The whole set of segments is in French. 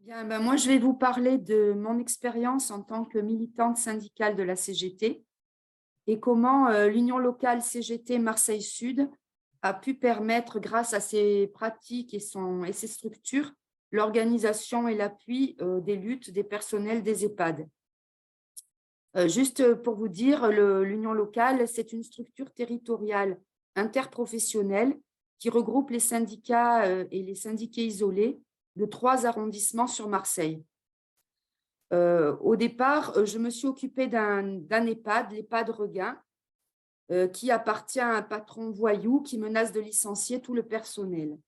Bien, ben moi, je vais vous parler de mon expérience en tant que militante syndicale de la CGT et comment l'Union locale CGT Marseille Sud a pu permettre, grâce à ses pratiques et ses structures, l'organisation et l'appui des luttes des personnels des EHPAD. Juste pour vous dire, l'Union locale, c'est une structure territoriale interprofessionnelle qui regroupe les syndicats et les syndiqués isolés de 3 arrondissements sur Marseille. Au départ, je me suis occupée d'un EHPAD, l'EHPAD Regain, qui appartient à un patron voyou qui menace de licencier tout le personnel.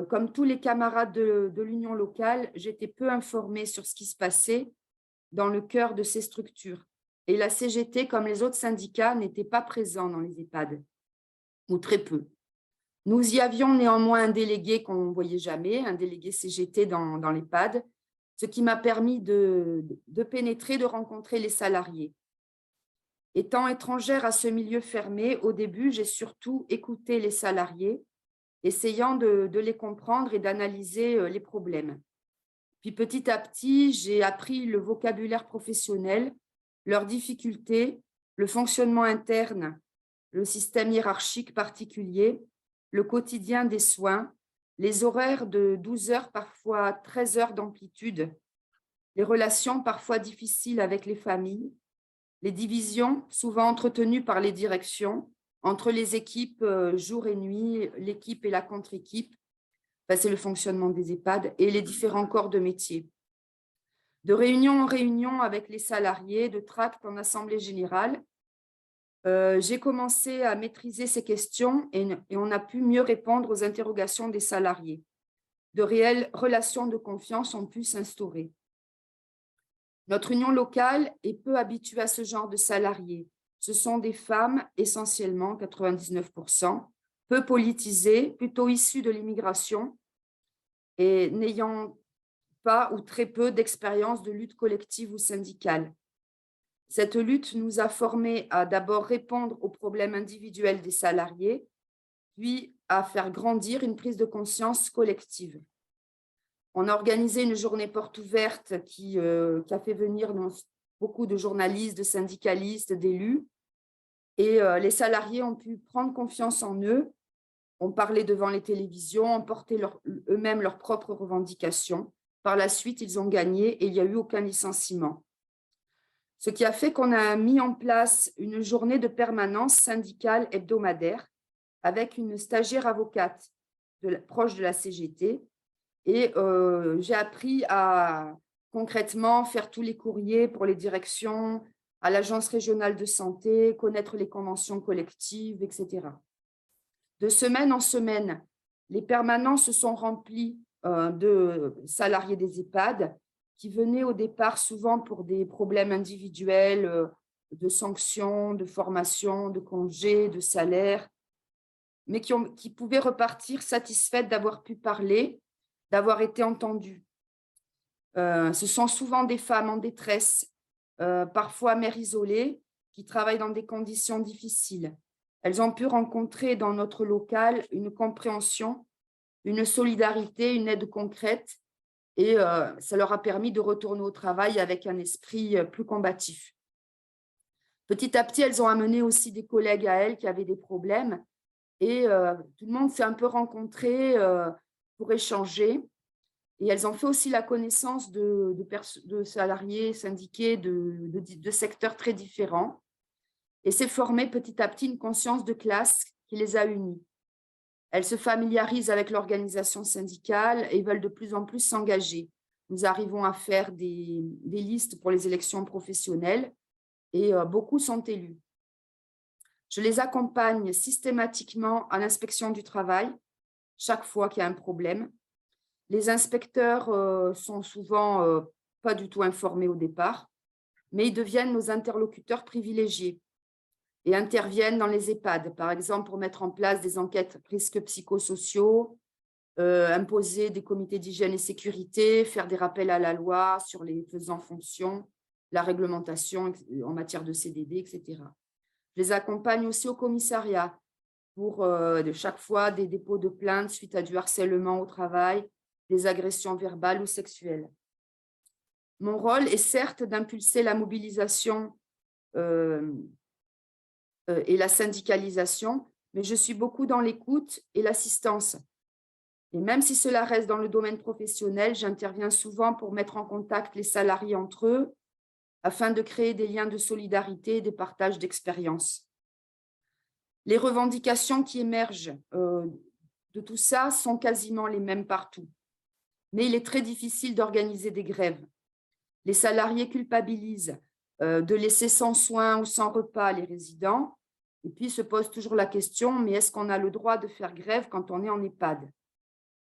Comme tous les camarades de l'Union locale, j'étais peu informée sur ce qui se passait dans le cœur de ces structures. Et la CGT, comme les autres syndicats, n'était pas présent dans les EHPAD, ou très peu. Nous y avions néanmoins un délégué qu'on ne voyait jamais, un délégué CGT dans l'EHPAD, ce qui m'a permis de pénétrer, de rencontrer les salariés. Étant étrangère à ce milieu fermé, au début, j'ai surtout écouté les salariés, essayant de les comprendre et d'analyser les problèmes. Puis petit à petit, j'ai appris le vocabulaire professionnel, leurs difficultés, le fonctionnement interne, le système hiérarchique particulier, le quotidien des soins, les horaires de 12 heures, parfois 13 heures d'amplitude, les relations parfois difficiles avec les familles, les divisions souvent entretenues par les directions entre les équipes jour et nuit, l'équipe et la contre-équipe, c'est le fonctionnement des EHPAD, et les différents corps de métier. De réunion en réunion avec les salariés, de tract en assemblée générale, j'ai commencé à maîtriser ces questions et on a pu mieux répondre aux interrogations des salariés. De réelles relations de confiance ont pu s'instaurer. Notre union locale est peu habituée à ce genre de salariés. Ce sont des femmes, essentiellement 99%, peu politisées, plutôt issues de l'immigration et n'ayant pas ou très peu d'expérience de lutte collective ou syndicale. Cette lutte nous a formés à d'abord répondre aux problèmes individuels des salariés, puis à faire grandir une prise de conscience collective. On a organisé une journée porte ouverte qui a fait venir beaucoup de journalistes, de syndicalistes, d'élus, et les salariés ont pu prendre confiance en eux, ont parlé devant les télévisions, ont porté eux-mêmes leurs propres revendications. Par la suite, ils ont gagné et il n'y a eu aucun licenciement. Ce qui a fait qu'on a mis en place une journée de permanence syndicale hebdomadaire avec une stagiaire avocate proche de la CGT. Et j'ai appris à concrètement faire tous les courriers pour les directions, à l'agence régionale de santé, connaître les conventions collectives, etc. De semaine en semaine, les permanences se sont remplies de salariés des EHPAD qui venaient au départ souvent pour des problèmes individuels, de sanctions, de formation, de congés, de salaire, mais qui pouvaient repartir satisfaites d'avoir pu parler, d'avoir été entendues. Ce sont souvent des femmes en détresse, parfois mères isolées, qui travaillent dans des conditions difficiles. Elles ont pu rencontrer dans notre local une compréhension, une solidarité, une aide concrète, et ça leur a permis de retourner au travail avec un esprit plus combatif. Petit à petit, elles ont amené aussi des collègues à elles qui avaient des problèmes, et tout le monde s'est un peu rencontré pour échanger. Et elles ont fait aussi la connaissance de salariés syndiqués de secteurs très différents. Et s'est formée petit à petit une conscience de classe qui les a unis. Elles se familiarisent avec l'organisation syndicale et veulent de plus en plus s'engager. Nous arrivons à faire des listes pour les élections professionnelles et beaucoup sont élus. Je les accompagne systématiquement à l'inspection du travail, chaque fois qu'il y a un problème. Les inspecteurs sont souvent pas du tout informés au départ, mais ils deviennent nos interlocuteurs privilégiés et interviennent dans les EHPAD, par exemple pour mettre en place des enquêtes risques psychosociaux, imposer des comités d'hygiène et sécurité, faire des rappels à la loi sur les faisans fonction, la réglementation en matière de CDD, etc. Je les accompagne aussi au commissariat pour de chaque fois des dépôts de plaintes suite à du harcèlement au travail, des agressions verbales ou sexuelles. Mon rôle est certes d'impulser la mobilisation et la syndicalisation, mais je suis beaucoup dans l'écoute et l'assistance. Et même si cela reste dans le domaine professionnel, j'interviens souvent pour mettre en contact les salariés entre eux afin de créer des liens de solidarité et des partages d'expériences. Les revendications qui émergent de tout ça sont quasiment les mêmes partout. Mais il est très difficile d'organiser des grèves. Les salariés culpabilisent de laisser sans soins ou sans repas les résidents. Et puis se pose toujours la question, mais est-ce qu'on a le droit de faire grève quand on est en EHPAD?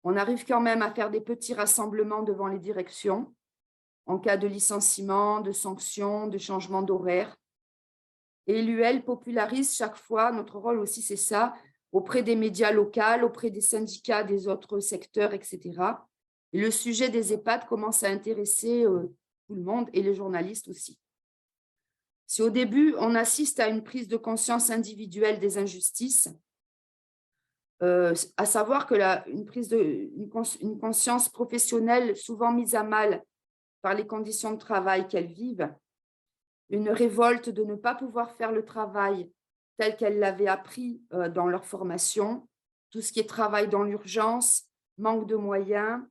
On arrive quand même à faire des petits rassemblements devant les directions en cas de licenciement, de sanctions, de changement d'horaire. Et l'UL popularise chaque fois, notre rôle aussi c'est ça, auprès des médias locaux, auprès des syndicats des autres secteurs, etc. Et le sujet des EHPAD commence à intéresser tout le monde et les journalistes aussi. Si au début, on assiste à une prise de conscience individuelle des injustices, à savoir que une conscience professionnelle souvent mise à mal par les conditions de travail qu'elles vivent, une révolte de ne pas pouvoir faire le travail tel qu'elles l'avaient appris dans leur formation, tout ce qui est travail dans l'urgence, manque de moyens,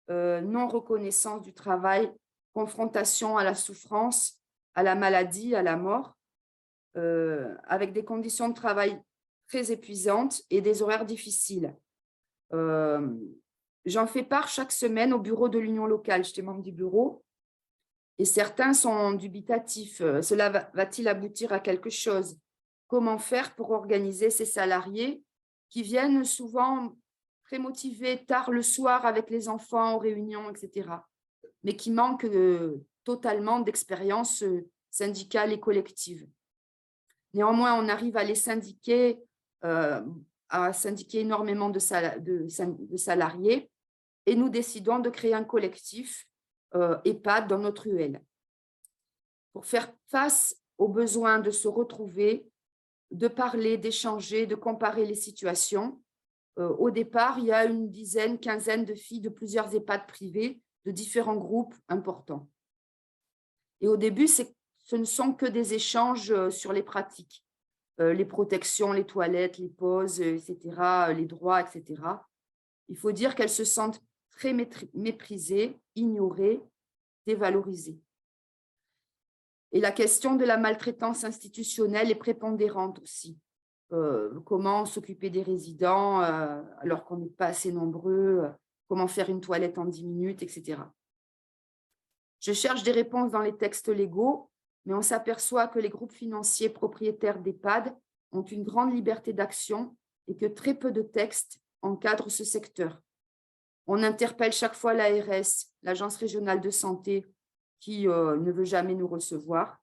non-reconnaissance du travail, confrontation à la souffrance, à la maladie, à la mort, avec des conditions de travail très épuisantes et des horaires difficiles. J'en fais part chaque semaine au bureau de l'Union locale. J'étais membre du bureau et certains sont dubitatifs. Cela va-t-il aboutir à quelque chose? Comment faire pour organiser ces salariés qui viennent souvent très motivés tard le soir avec les enfants aux réunions, etc., mais qui manquent totalement d'expérience syndicale et collective. Néanmoins, on arrive à les syndiquer, à syndiquer énormément de salariés et nous décidons de créer un collectif EHPAD dans notre UL. Pour faire face aux besoins de se retrouver, de parler, d'échanger, de comparer les situations. Au départ, il y a une dizaine, quinzaine de filles de plusieurs EHPAD privés de différents groupes importants. Et au début, ce ne sont que des échanges sur les pratiques, les protections, les toilettes, les pauses, etc., les droits, etc. Il faut dire qu'elles se sentent très méprisées, ignorées, dévalorisées. Et la question de la maltraitance institutionnelle est prépondérante aussi. Comment s'occuper des résidents alors qu'on n'est pas assez nombreux, comment faire une toilette en 10 minutes, etc. Je cherche des réponses dans les textes légaux, mais on s'aperçoit que les groupes financiers propriétaires d'EHPAD ont une grande liberté d'action et que très peu de textes encadrent ce secteur. On interpelle chaque fois l'ARS, l'Agence régionale de santé, qui ne veut jamais nous recevoir.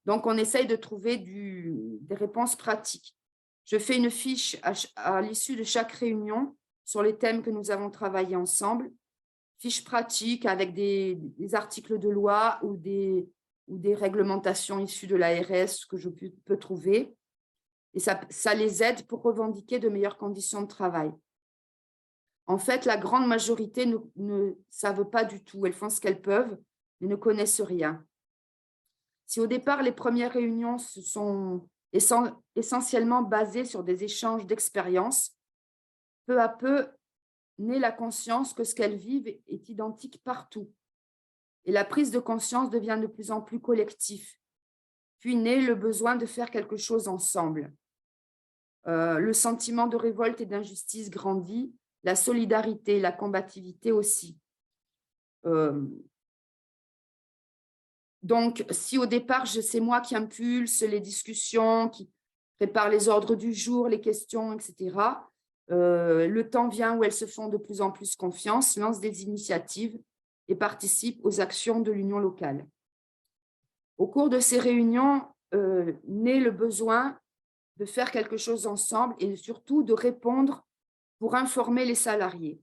Donc, on essaye de trouver des réponses pratiques. Je fais une fiche à l'issue de chaque réunion sur les thèmes que nous avons travaillé ensemble, fiche pratique avec des articles de loi ou des réglementations issues de l'ARS que je peux trouver. Et ça les aide pour revendiquer de meilleures conditions de travail. En fait, la grande majorité ne savent pas du tout. Elles font ce qu'elles peuvent, mais ne connaissent rien. Si au départ, les premières réunions se sont essentiellement basées sur des échanges d'expériences, peu à peu naît la conscience que ce qu'elles vivent est identique partout. Et la prise de conscience devient de plus en plus collective. Puis naît le besoin de faire quelque chose ensemble. Le sentiment de révolte et d'injustice grandit, la solidarité, la combativité aussi. Donc, si au départ, c'est moi qui impulse les discussions, qui prépare les ordres du jour, les questions, etc., le temps vient où elles se font de plus en plus confiance, lancent des initiatives et participent aux actions de l'union locale. Au cours de ces réunions, naît le besoin de faire quelque chose ensemble et surtout de répondre pour informer les salariés.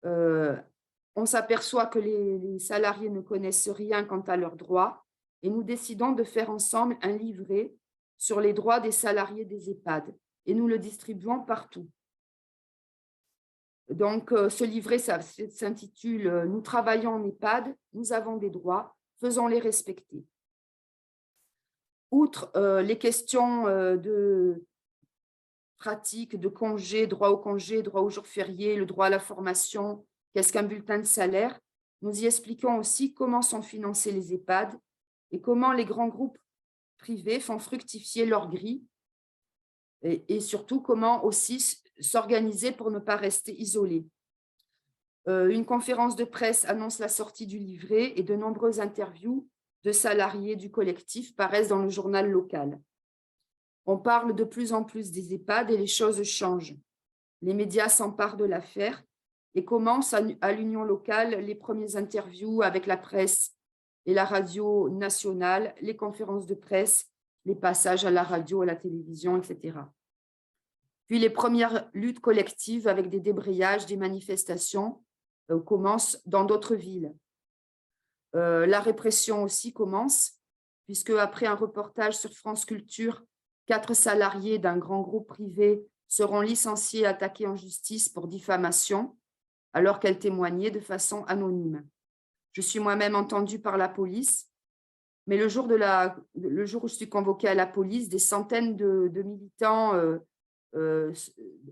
On s'aperçoit que les salariés ne connaissent rien quant à leurs droits et nous décidons de faire ensemble un livret sur les droits des salariés des EHPAD et nous le distribuons partout. Donc, ce livret s'intitule « Nous travaillons en EHPAD, nous avons des droits, faisons-les respecter ». Outre les questions de pratique, de congé, droit au congé, droit aux jours fériés, le droit à la formation, qu'est-ce qu'un bulletin de salaire, nous y expliquons aussi comment sont financés les EHPAD et comment les grands groupes privés font fructifier leurs grilles et surtout comment aussi s'organiser pour ne pas rester isolés. Une conférence de presse annonce la sortie du livret et de nombreuses interviews de salariés du collectif paraissent dans le journal local. On parle de plus en plus des EHPAD et les choses changent. Les médias s'emparent de l'affaire et commencent à l'union locale les premières interviews avec la presse et la radio nationale, les conférences de presse, les passages à la radio, à la télévision, etc. Puis les premières luttes collectives avec des débrayages, des manifestations commencent dans d'autres villes. La répression aussi commence, puisque après un reportage sur France Culture, 4 salariés d'un grand groupe privé seront licenciés et attaqués en justice pour diffamation, alors qu'elles témoignaient de façon anonyme. Je suis moi-même entendue par la police, mais le jour où je suis convoquée à la police, des centaines de militants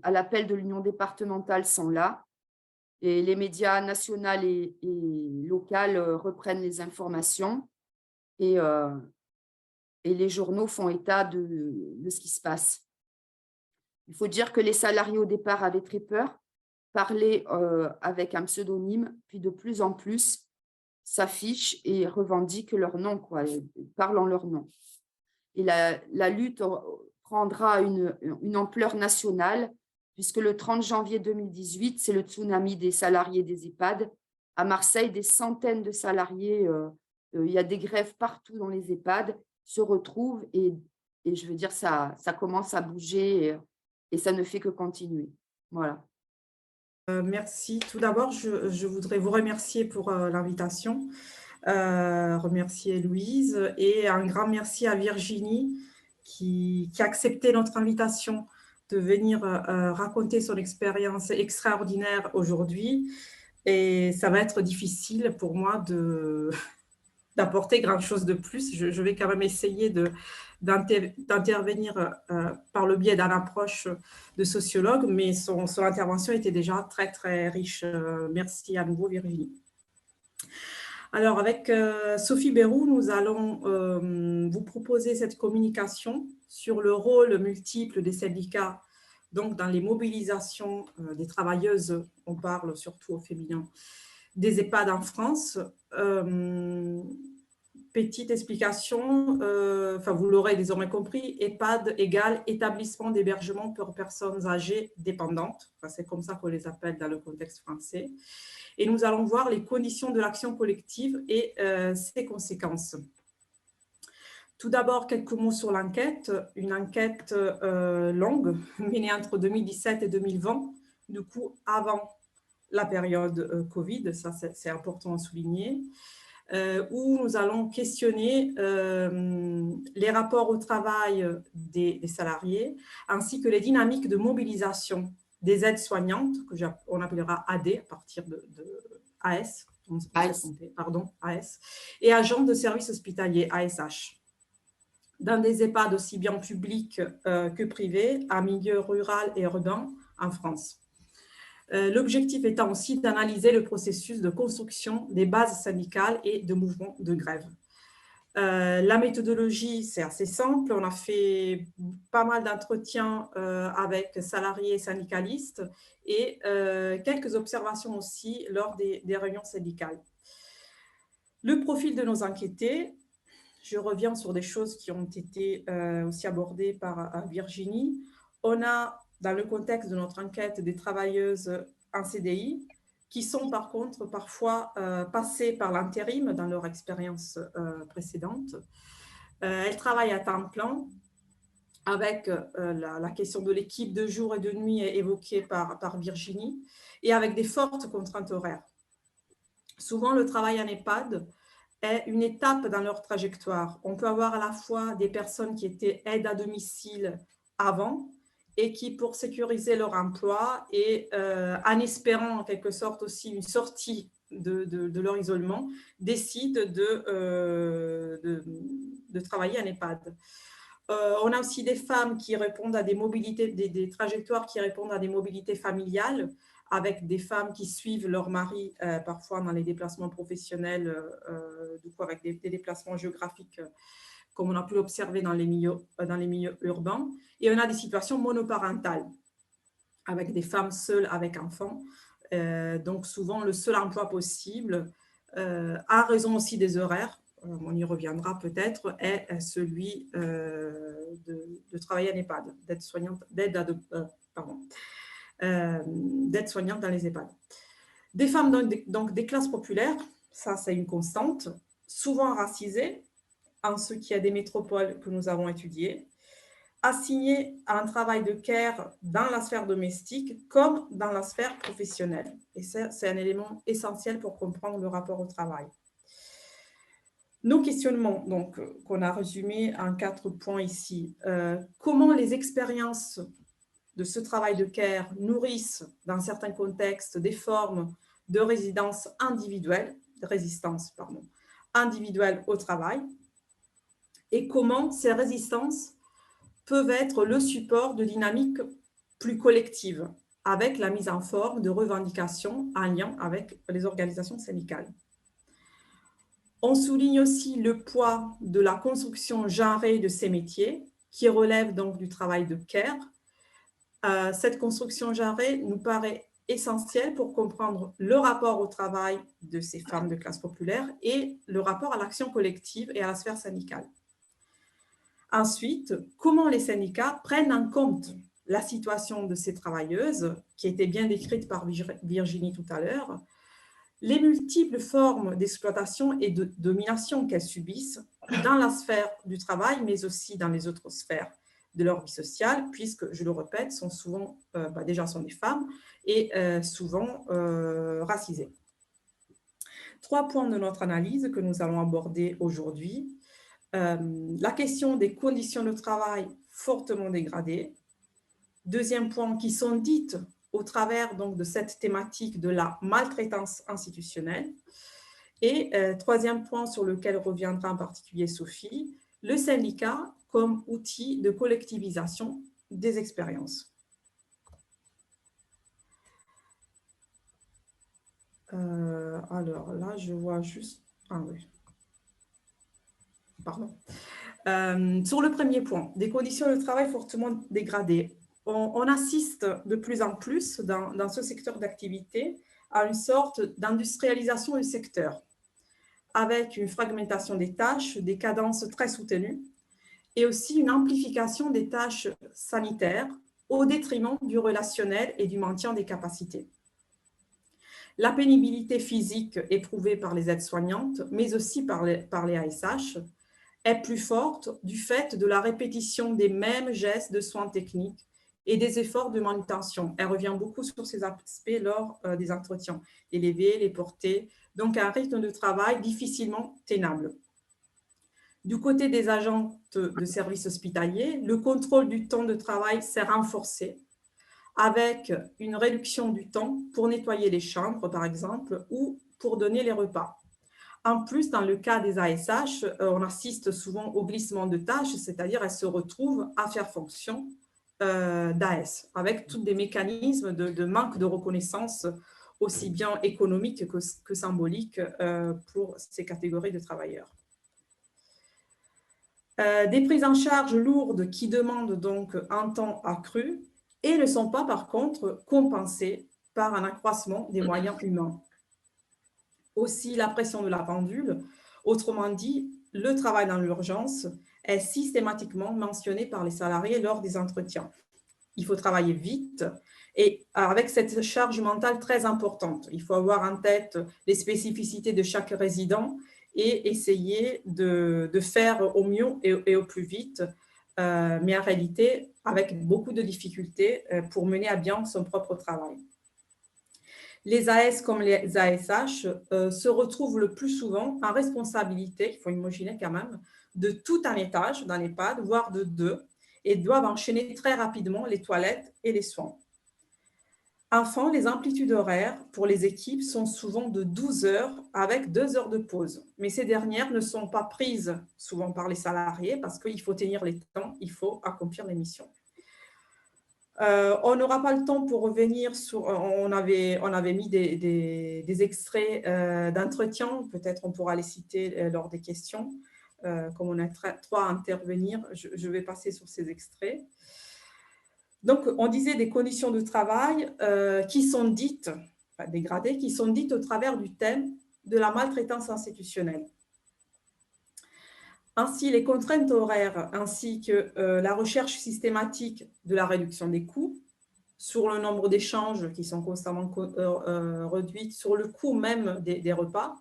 à l'appel de l'union départementale sont là. Et les médias nationaux et locaux reprennent les informations et les journaux font état de ce qui se passe. Il faut dire que les salariés au départ avaient très peur, parlaient avec un pseudonyme, puis de plus en plus s'affichent et revendiquent leur nom, parlent en leur nom. Et la lutte prendra une ampleur nationale, puisque le 30 janvier 2018, c'est le tsunami des salariés des EHPAD. À Marseille, des centaines de salariés, il y a des grèves partout dans les EHPAD, se retrouvent et je veux dire, ça commence à bouger et ça ne fait que continuer. Voilà. Merci. Tout d'abord, je voudrais vous remercier pour l'invitation, remercier Louise et un grand merci à Virginie qui a accepté notre invitation de venir raconter son expérience extraordinaire aujourd'hui. Et ça va être difficile pour moi d'apporter grand-chose de plus. Je vais quand même essayer d'intervenir par le biais d'une approche de sociologue, mais son intervention était déjà très, très riche. Merci à nouveau, Virginie. Alors, avec Sophie Bérou, nous allons vous proposer cette communication sur le rôle multiple des syndicats, donc dans les mobilisations des travailleuses, on parle surtout au féminin, des EHPAD en France. Petite explication, vous l'aurez désormais compris, EHPAD égale établissement d'hébergement pour personnes âgées dépendantes. C'est comme ça qu'on les appelle dans le contexte français. Et nous allons voir les conditions de l'action collective et ses conséquences. Tout d'abord, quelques mots sur l'enquête. Une enquête longue, menée entre 2017 et 2020, du coup avant la période Covid, ça c'est important à souligner, où nous allons questionner les rapports au travail des salariés, ainsi que les dynamiques de mobilisation des aides-soignantes, qu'on appellera AD à partir de AS, AS, et agents de services hospitaliers, ASH, dans des EHPAD aussi bien publics que privés, à milieu rural et urbain en France. L'objectif étant aussi d'analyser le processus de construction des bases syndicales et de mouvements de grève. La méthodologie, c'est assez simple. On a fait pas mal d'entretiens avec salariés et syndicalistes et quelques observations aussi lors des réunions syndicales. Le profil de nos enquêtés, je reviens sur des choses qui ont été aussi abordées par Virginie. On a, dans le contexte de notre enquête, des travailleuses en CDI qui sont par contre parfois passées par l'intérim dans leur expérience précédente. Elles travaillent à temps plein avec la question de l'équipe de jour et de nuit évoquée par Virginie et avec des fortes contraintes horaires. Souvent, le travail en EHPAD est une étape dans leur trajectoire. On peut avoir à la fois des personnes qui étaient aides à domicile avant et qui, pour sécuriser leur emploi et en espérant en quelque sorte aussi une sortie de leur isolement, décident de travailler en EHPAD. On a aussi des femmes qui répondent à des mobilités, des trajectoires qui répondent à des mobilités familiales, avec des femmes qui suivent leur mari parfois dans les déplacements professionnels, du coup avec des déplacements géographiques, comme on a pu l'observer dans les milieux urbains. Et on a des situations monoparentales, avec des femmes seules avec enfants, donc souvent le seul emploi possible, à raison aussi des horaires, on y reviendra peut-être, est celui de travailler en EHPAD, d'être soignante, d'aide-soignante dans les EHPAD. Des femmes donc des classes populaires, ça c'est une constante, souvent racisées, en ce qui est des métropoles que nous avons étudiées, assignées à un travail de care dans la sphère domestique comme dans la sphère professionnelle. Et ça, c'est un élément essentiel pour comprendre le rapport au travail. Nos questionnements, donc, qu'on a résumés en 4 points ici. Comment les expériences de ce travail de care nourrissent, dans certains contextes, des formes de résistance individuelle au travail, et comment ces résistances peuvent être le support de dynamiques plus collectives, avec la mise en forme de revendications en lien avec les organisations syndicales. On souligne aussi le poids de la construction genrée de ces métiers, qui relève donc du travail de care. Cette construction genrée nous paraît essentielle pour comprendre le rapport au travail de ces femmes de classe populaire et le rapport à l'action collective et à la sphère syndicale. Ensuite, comment les syndicats prennent en compte la situation de ces travailleuses, qui était bien décrite par Virginie tout à l'heure, les multiples formes d'exploitation et de domination qu'elles subissent dans la sphère du travail, mais aussi dans les autres sphères de leur vie sociale, puisque, je le répète, sont souvent, déjà sont des femmes et souvent racisées. 3 points de notre analyse que nous allons aborder aujourd'hui. La question des conditions de travail fortement dégradées. Deuxième point, qui sont dites au travers donc, de cette thématique de la maltraitance institutionnelle. Et troisième point sur lequel reviendra en particulier Sophie, le syndicat comme outil de collectivisation des expériences. Alors là, je vois juste... Ah oui. Pardon. Sur le premier point, des conditions de travail fortement dégradées, on assiste de plus en plus dans ce secteur d'activité à une sorte d'industrialisation du secteur, avec une fragmentation des tâches, des cadences très soutenues, et aussi une amplification des tâches sanitaires au détriment du relationnel et du maintien des capacités. La pénibilité physique éprouvée par les aides-soignantes, mais aussi par les ASH, est plus forte du fait de la répétition des mêmes gestes de soins techniques et des efforts de manutention. Elle revient beaucoup sur ces aspects lors des entretiens, les lever, les porter, donc un rythme de travail difficilement tenable. Du côté des agents de services hospitaliers, le contrôle du temps de travail s'est renforcé avec une réduction du temps pour nettoyer les chambres, par exemple, ou pour donner les repas. En plus, dans le cas des ASH, on assiste souvent au glissement de tâches, c'est-à-dire elles se retrouvent à faire fonction d'AS, avec tous des mécanismes de manque de reconnaissance, aussi bien économique que symbolique pour ces catégories de travailleurs. Des prises en charge lourdes qui demandent donc un temps accru et ne sont pas par contre compensées par un accroissement des moyens humains. Aussi la pression de la pendule, autrement dit, le travail dans l'urgence est systématiquement mentionné par les salariés lors des entretiens. Il faut travailler vite et avec cette charge mentale très importante. Il faut avoir en tête les spécificités de chaque résident et essayer de faire au mieux et au plus vite, mais en réalité avec beaucoup de difficultés pour mener à bien son propre travail. Les AS comme les ASH se retrouvent le plus souvent en responsabilité, il faut imaginer quand même, de tout un étage dans l'EHPAD, voire de 2, et doivent enchaîner très rapidement les toilettes et les soins. Enfin, les amplitudes horaires pour les équipes sont souvent de 12 heures avec 2 heures de pause. Mais ces dernières ne sont pas prises souvent par les salariés parce qu'il faut tenir les temps, il faut accomplir les missions. On n'aura pas le temps pour revenir sur… On avait mis des extraits d'entretien, peut-être on pourra les citer lors des questions. Comme on est trois à intervenir, je vais passer sur ces extraits. Donc, on disait des conditions de travail qui sont dites, enfin, dégradées, qui sont dites au travers du thème de la maltraitance institutionnelle. Ainsi, les contraintes horaires ainsi que la recherche systématique de la réduction des coûts sur le nombre d'échanges qui sont constamment réduits, sur le coût même des repas,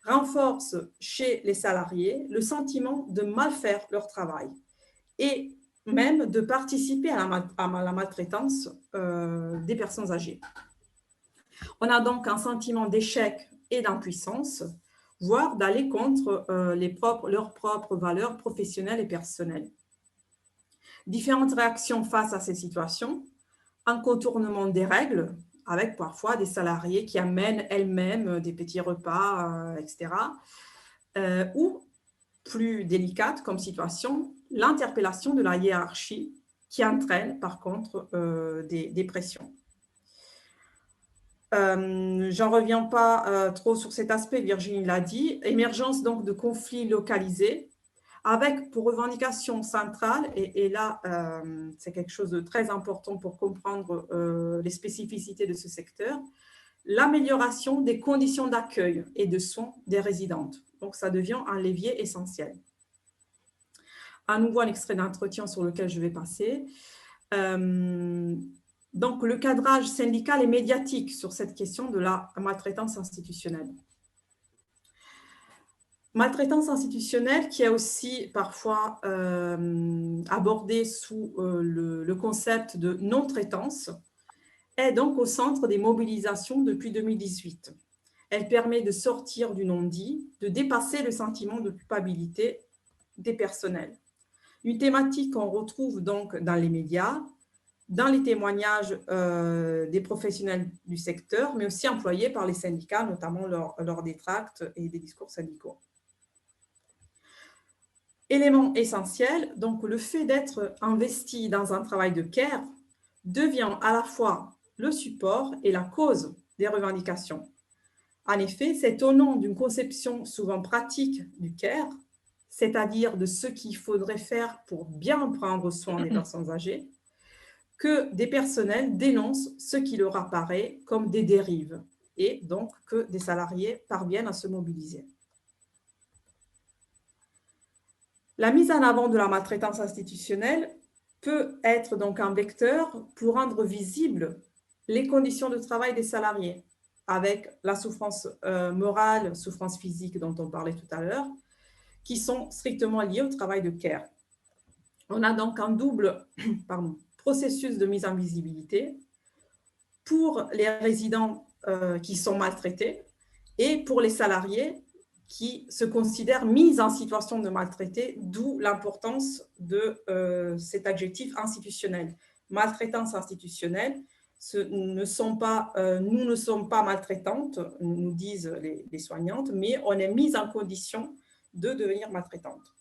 renforcent chez les salariés le sentiment de mal faire leur travail et même de participer à la maltraitance des personnes âgées. On a donc un sentiment d'échec et d'impuissance, voire d'aller contre leurs propres valeurs professionnelles et personnelles. Différentes réactions face à ces situations, un contournement des règles, avec parfois des salariés qui amènent elles-mêmes des petits repas, etc. Ou, plus délicate comme situation, l'interpellation de la hiérarchie qui entraîne par contre des pressions. J'en reviens pas trop sur cet aspect, Virginie l'a dit, émergence donc de conflits localisés avec pour revendication centrale, et là c'est quelque chose de très important pour comprendre les spécificités de ce secteur, l'amélioration des conditions d'accueil et de soins des résidentes. Donc ça devient un levier essentiel. À nouveau un extrait d'entretien sur lequel je vais passer. Donc, le cadrage syndical et médiatique sur cette question de la maltraitance institutionnelle. Maltraitance institutionnelle qui est aussi parfois abordée sous le concept de non-traitance, est donc au centre des mobilisations depuis 2018. Elle permet de sortir du non-dit, de dépasser le sentiment de culpabilité des personnels. Une thématique qu'on retrouve donc dans les médias, dans les témoignages des professionnels du secteur, mais aussi employés par les syndicats, notamment lors des tracts et des discours syndicaux. Élément essentiel, donc le fait d'être investi dans un travail de care devient à la fois le support et la cause des revendications. En effet, c'est au nom d'une conception souvent pratique du care, c'est-à-dire de ce qu'il faudrait faire pour bien prendre soin des personnes âgées, que des personnels dénoncent ce qui leur apparaît comme des dérives et donc que des salariés parviennent à se mobiliser. La mise en avant de la maltraitance institutionnelle peut être donc un vecteur pour rendre visibles les conditions de travail des salariés, avec la souffrance morale, souffrance physique dont on parlait tout à l'heure, qui sont strictement liées au travail de care. On a donc un double processus de mise en visibilité pour les résidents qui sont maltraités et pour les salariés qui se considèrent mis en situation de maltraité, d'où l'importance de cet adjectif institutionnel. Maltraitance institutionnelle, nous ne sommes pas maltraitantes, nous disent les soignantes, mais on est mis en condition de devenir maltraitante.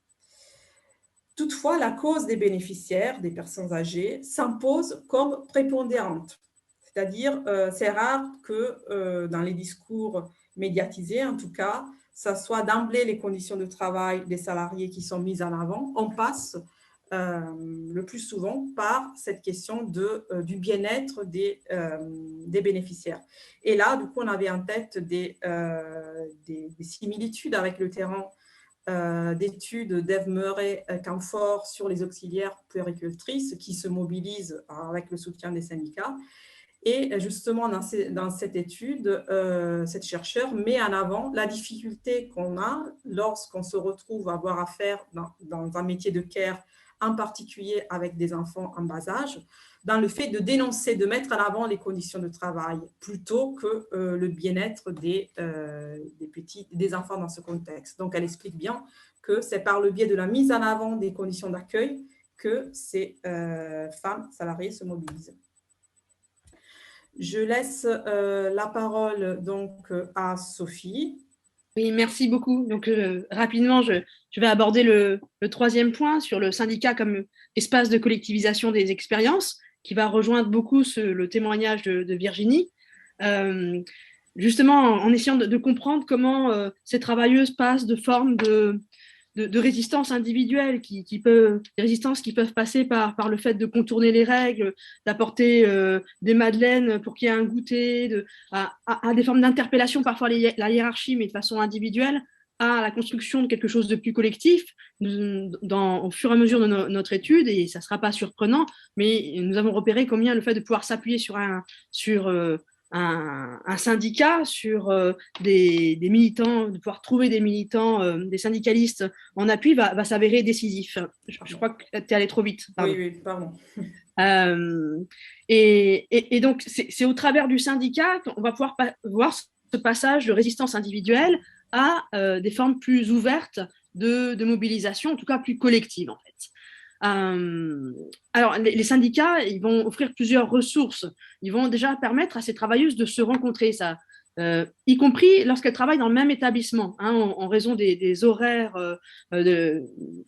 Toutefois, la cause des bénéficiaires, des personnes âgées, s'impose comme prépondérante. C'est-à-dire, c'est rare que dans les discours médiatisés, en tout cas, ça soit d'emblée les conditions de travail des salariés qui sont mises en avant. On passe le plus souvent par cette question du bien-être des bénéficiaires. Et là, du coup, on avait en tête des similitudes avec le terrain d'études d'Eve Murray-Camfort sur les auxiliaires puéricultrices qui se mobilisent avec le soutien des syndicats. Et justement, dans cette étude, cette chercheur met en avant la difficulté qu'on a lorsqu'on se retrouve à avoir affaire dans un métier de care, en particulier avec des enfants en bas âge, dans le fait de dénoncer, de mettre en avant les conditions de travail plutôt que le bien-être des enfants dans ce contexte. Donc, elle explique bien que c'est par le biais de la mise en avant des conditions d'accueil que ces femmes salariées se mobilisent. Je laisse la parole donc à Sophie. Oui, merci beaucoup. Donc, rapidement, je vais aborder le troisième point sur le syndicat comme espace de collectivisation des expériences, qui va rejoindre beaucoup le témoignage de Virginie. Justement, en essayant de comprendre comment ces travailleuses passent de formes de résistance individuelle, des résistances qui peuvent passer par le fait de contourner les règles, d'apporter des madeleines pour qu'il y ait un goûter, à des formes d'interpellation, parfois la hiérarchie, mais de façon individuelle, à la construction de quelque chose de plus collectif au fur et à mesure de notre étude, et ça ne sera pas surprenant, mais nous avons repéré combien le fait de pouvoir s'appuyer sur un syndicat, sur des militants, de pouvoir trouver des militants, des syndicalistes en appui va s'avérer décisif. Je crois que tu es allé trop vite. Pardon. Oui, pardon. Et donc, c'est au travers du syndicat qu'on va pouvoir voir ce passage de résistance individuelle à des formes plus ouvertes de mobilisation, en tout cas plus collectives, en fait. Alors, les syndicats, ils vont offrir plusieurs ressources. Ils vont déjà permettre à ces travailleuses de se rencontrer, y compris lorsqu'elles travaillent dans le même établissement, en raison des horaires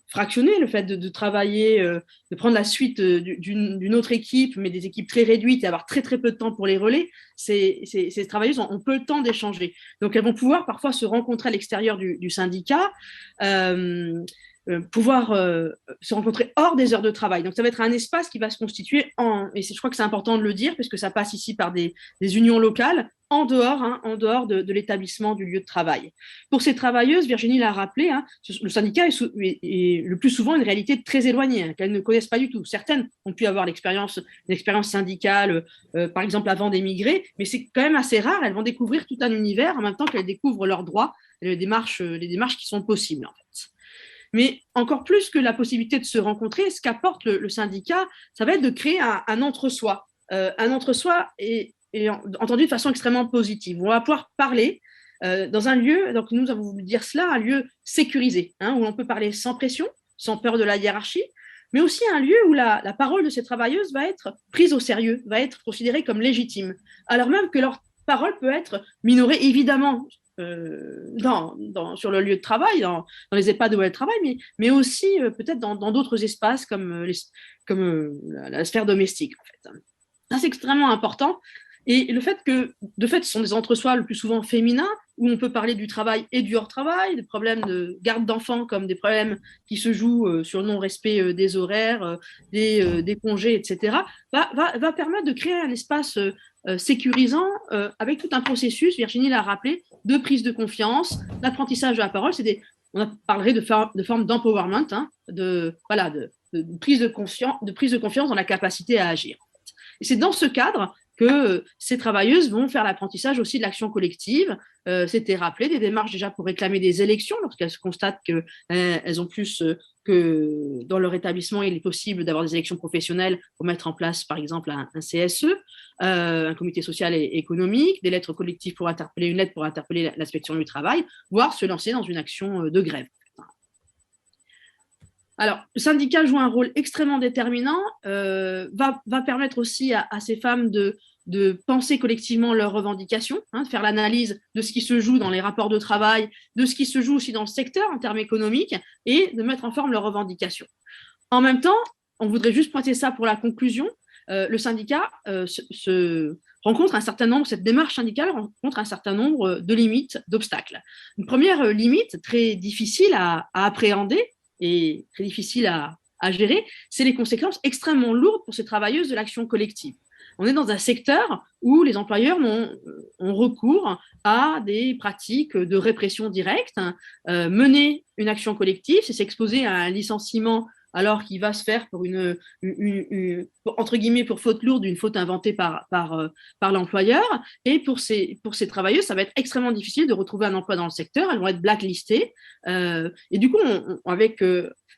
fractionnés, le fait de travailler, de prendre la suite d'une autre équipe, mais des équipes très réduites et avoir très, très peu de temps pour les relais. Ces travailleuses ont peu de temps d'échanger. Donc, elles vont pouvoir parfois se rencontrer à l'extérieur du syndicat, pouvoir se rencontrer hors des heures de travail. Donc, ça va être un espace qui va se constituer et je crois que c'est important de le dire, parce que ça passe ici par des unions locales, en dehors de l'établissement du lieu de travail. Pour ces travailleuses, Virginie l'a rappelé, le syndicat est le plus souvent une réalité très éloignée, qu'elles ne connaissent pas du tout. Certaines ont pu avoir l'expérience syndicale, par exemple avant d'émigrer, mais c'est quand même assez rare. Elles vont découvrir tout un univers en même temps qu'elles découvrent leurs droits et les démarches qui sont possibles, en fait. Mais encore plus que la possibilité de se rencontrer, ce qu'apporte le syndicat, ça va être de créer un entre-soi. Un entre-soi est entendu de façon extrêmement positive. On va pouvoir parler dans un lieu, donc nous avons voulu dire cela, un lieu sécurisé, où on peut parler sans pression, sans peur de la hiérarchie, mais aussi un lieu où la parole de ces travailleuses va être prise au sérieux, va être considérée comme légitime, alors même que leur parole peut être minorée, évidemment, sur le lieu de travail, dans les EHPAD où elles travaillent, mais aussi peut-être dans d'autres espaces comme la sphère domestique, en fait. Ça, c'est extrêmement important. Et le fait que, de fait, ce sont des entre-soi le plus souvent féminins, où on peut parler du travail et du hors-travail, des problèmes de garde d'enfants comme des problèmes qui se jouent sur le non-respect des horaires, des congés, etc., va permettre de créer un espace sécurisant avec tout un processus, Virginie l'a rappelé, de prise de confiance, d'apprentissage de la parole. On parlerait de forme d'empowerment, de prise de confiance dans la capacité à agir. Et c'est dans ce cadre que ces travailleuses vont faire l'apprentissage aussi de l'action collective. C'était rappelé, des démarches déjà pour réclamer des élections, lorsqu'elles constatent qu'elles ont plus que dans leur établissement, il est possible d'avoir des élections professionnelles pour mettre en place, par exemple, un CSE, un comité social et économique, des lettres collectives une lettre pour interpeller l'inspection du travail, voire se lancer dans une action de grève. Alors, le syndicat joue un rôle extrêmement déterminant, va permettre aussi à ces femmes de penser collectivement leurs revendications, de faire l'analyse de ce qui se joue dans les rapports de travail, de ce qui se joue aussi dans le secteur en termes économiques, et de mettre en forme leurs revendications. En même temps, on voudrait juste pointer ça pour la conclusion, le syndicat rencontre un certain nombre, cette démarche syndicale rencontre un certain nombre de limites, d'obstacles. Une première limite très difficile à appréhender, et très difficile à gérer, c'est les conséquences extrêmement lourdes pour ces travailleuses de l'action collective. On est dans un secteur où les employeurs ont recours à des pratiques de répression directe. Mener une action collective, c'est s'exposer à un licenciement alors qu'il va se faire pour entre guillemets, pour faute lourde, une faute inventée par l'employeur. Et pour ces travailleuses, ça va être extrêmement difficile de retrouver un emploi dans le secteur. Elles vont être blacklistées. Et du coup, avec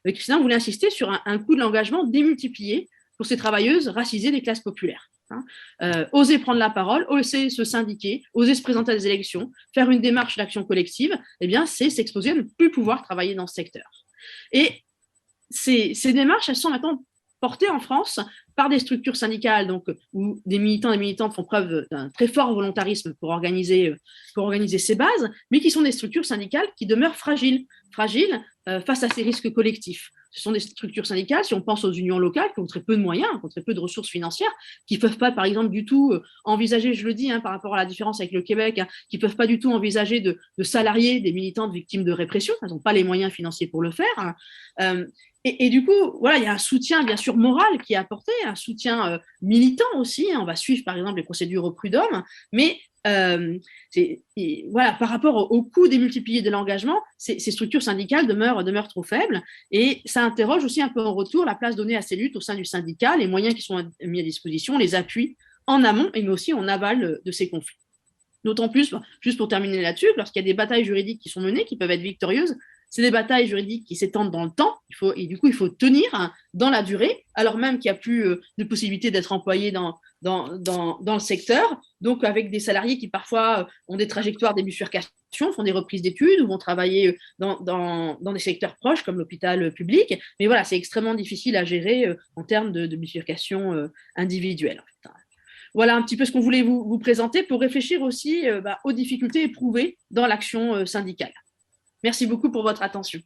Christina, on voulait insister sur un coût de l'engagement démultiplié pour ces travailleuses racisées des classes populaires. Oser prendre la parole, oser se syndiquer, oser se présenter à des élections, faire une démarche d'action collective, eh bien, c'est s'exposer à ne plus pouvoir travailler dans ce secteur. Et ces démarches, elles sont maintenant portées en France par des structures syndicales, donc, où des militants et militantes font preuve d'un très fort volontarisme pour organiser ces bases, mais qui sont des structures syndicales qui demeurent fragiles face à ces risques collectifs. Ce sont des structures syndicales, si on pense aux unions locales, qui ont très peu de moyens, qui ont très peu de ressources financières, qui ne peuvent pas, par exemple, du tout envisager, je le dis, par rapport à la différence avec le Québec, qui ne peuvent pas du tout envisager de salarier des militantes victimes de répression. Elles n'ont pas les moyens financiers pour le faire. Et du coup, voilà, il y a un soutien, bien sûr, moral qui est apporté, un soutien militant aussi. On va suivre, par exemple, les procédures au prud'homme, mais voilà, par rapport au coût démultiplié de l'engagement, ces structures syndicales demeurent trop faibles, et ça interroge aussi un peu en retour la place donnée à ces luttes au sein du syndicat, les moyens qui sont mis à disposition, les appuis en amont et mais aussi en aval de ces conflits. D'autant plus, juste pour terminer là-dessus, lorsqu'il y a des batailles juridiques qui sont menées, qui peuvent être victorieuses, c'est des batailles juridiques qui s'étendent dans le temps, et du coup, il faut tenir dans la durée, alors même qu'il n'y a plus de possibilité d'être employé dans le secteur, donc avec des salariés qui parfois ont des trajectoires des bifurcations, font des reprises d'études ou vont travailler dans des secteurs proches comme l'hôpital public. Mais voilà, c'est extrêmement difficile à gérer en termes de bifurcation individuelle. Voilà un petit peu ce qu'on voulait vous présenter pour réfléchir aussi aux difficultés éprouvées dans l'action syndicale. Merci beaucoup pour votre attention.